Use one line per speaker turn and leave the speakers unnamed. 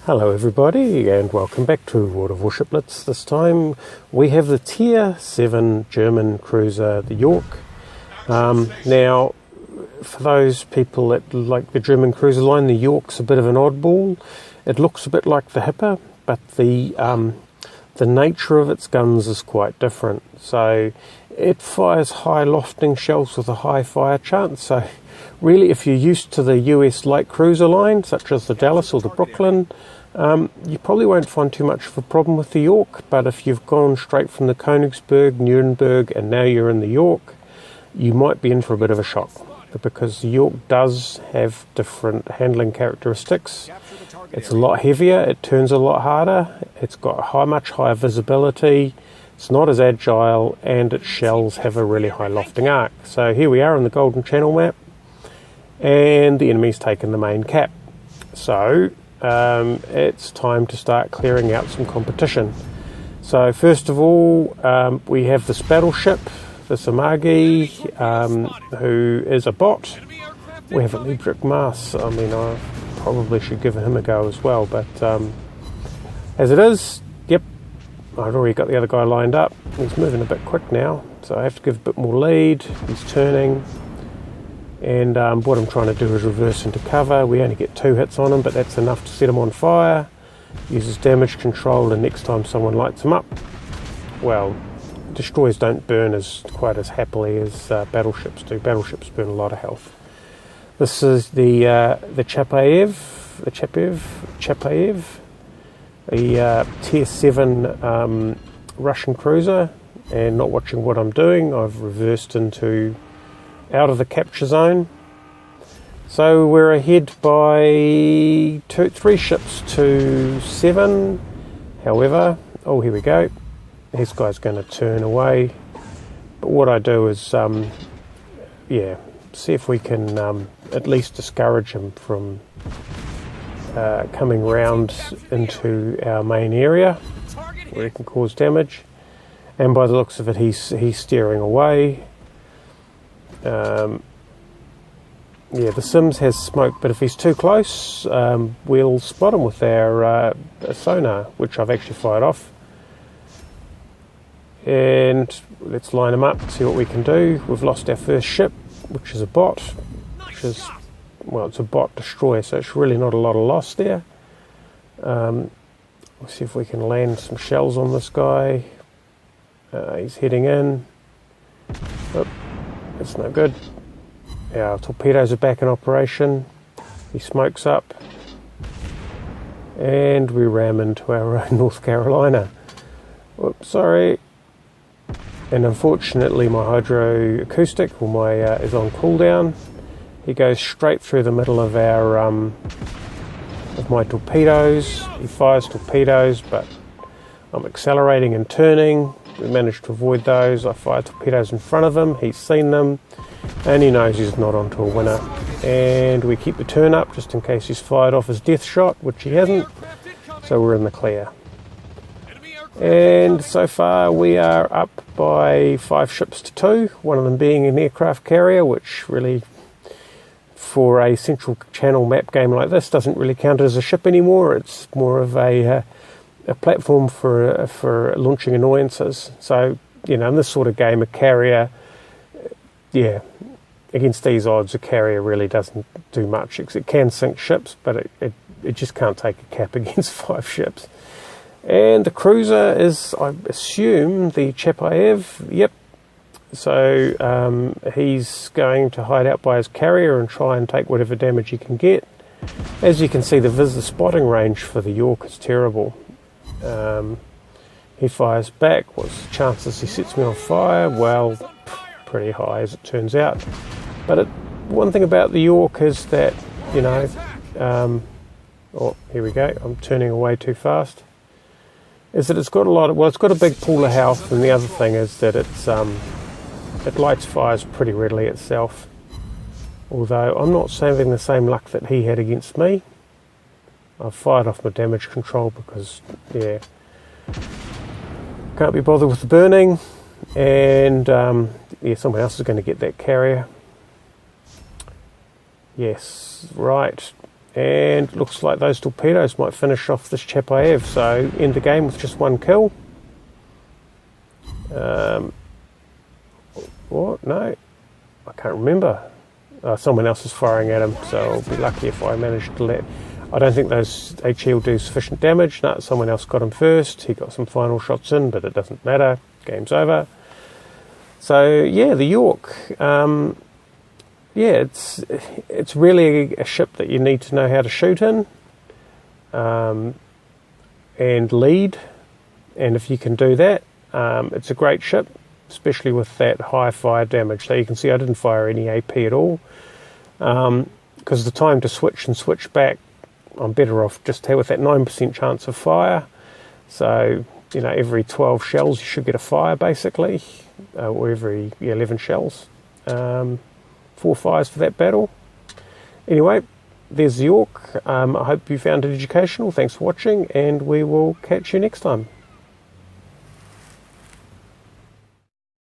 Hello everybody and welcome back to World of Warships Blitz. This time we have the Tier 7 German cruiser, the Yorck. Now, for those people that like the German cruiser line, the Yorck's a bit of an oddball. It looks a bit like the Hipper, but the nature of its guns is quite different. So it fires high lofting shells with a high fire chance. So really, if you're used to the US light cruiser line, such as the Dallas or the Brooklyn, you probably won't find too much of a problem with the Yorck. But if you've gone straight from the Königsberg, Nuremberg, and now you're in the Yorck, you might be in for a bit of a shock, because the Yorck does have different handling characteristics. It's a lot heavier, it turns a lot harder, it's got much higher visibility, it's not as agile, and its shells have a really high lofting arc. So here we are on the Golden Channel map, and the enemy's taken the main cap. So it's time to start clearing out some competition. So first of all, we have this battleship, the Samagi, who is a bot. We have a rebrought mass. I mean, I probably should give him a go as well, but as it is, yep, I've already got the other guy lined up. He's moving a bit quick now, so I have to give a bit more lead. He's turning. And what I'm trying to do is reverse into cover. We only get 2 hits on him, but that's enough to set him on fire. Uses damage control, and next time someone lights him up, well, destroyers don't burn quite as happily as battleships do. Battleships burn a lot of health. This is the Chapayev, a Tier 7 Russian cruiser. And not watching what I'm doing, I've reversed out of the capture zone. So we're ahead by 3 ships to 7. However, oh, here we go. This guy's going to turn away. But what I do is, see if we can at least discourage him from coming round into our main area where he can cause damage. And by the looks of it, he's steering away. The Sims has smoke, but if he's too close, we'll spot him with our sonar, which I've actually fired off. And let's line him up, see what we can do. We've lost our first ship, which is a bot, it's a bot destroyer, so it's really not a lot of loss there. We'll see if we can land some shells on this guy. He's heading in. Oh, it's no good. Our torpedoes are back in operation. He smokes up. And we ram into our North Carolina. Oops, sorry. And unfortunately my hydroacoustic is on cooldown. He goes straight through the middle of my torpedoes. He fires torpedoes, but I'm accelerating and turning. We managed to avoid those. I fire torpedoes in front of him. He's seen them, and he knows he's not onto a winner. And we keep the turn up just in case he's fired off his death shot, which he hasn't. So we're in the clear. And so far we are up by 5 ships to 2. One of them being an aircraft carrier, which really, for a central channel map game like this, doesn't really count as a ship anymore. It's more of a platform for launching annoyances. So, in this sort of game, a carrier, against these odds, a carrier really doesn't do much. It can sink ships, but it just can't take a cap against 5 ships. And the cruiser is, I assume, the Chapayev. Yep. So he's going to hide out by his carrier and try and take whatever damage he can get. As you can see, the spotting range for the Yorck is terrible. He fires back. What's the chances he sets me on fire? Well, pretty high as it turns out. But one thing about the Yorck is that, oh, here we go, I'm turning away too fast, is that it's got it's got a big pool of health, and the other thing is that it lights fires pretty readily itself. Although I'm not having the same luck that he had against me. I've fired off my damage control because, can't be bothered with the burning, and someone else is going to get that carrier. Yes, right. And looks like those torpedoes might finish off this chap I have, so end the game with just 1 kill. What? No, I can't remember. Someone else is firing at him, so I'll be lucky if I manage to let... I don't think those HE will do sufficient damage. No, someone else got him first. He got some final shots in, but it doesn't matter. Game's over. So yeah, the Yorck. Yeah, it's really a ship that you need to know how to shoot in and lead. And if you can do that, it's a great ship, especially with that high fire damage. So you can see I didn't fire any AP at all, because the time to switch and switch back, I'm better off just with that 9% chance of fire. So, you know, every 12 shells you should get a fire, basically, or every 11 shells. 4 fires for that battle. Anyway, there's the Yorck. I hope you found it educational. Thanks for watching, and we will catch you next time.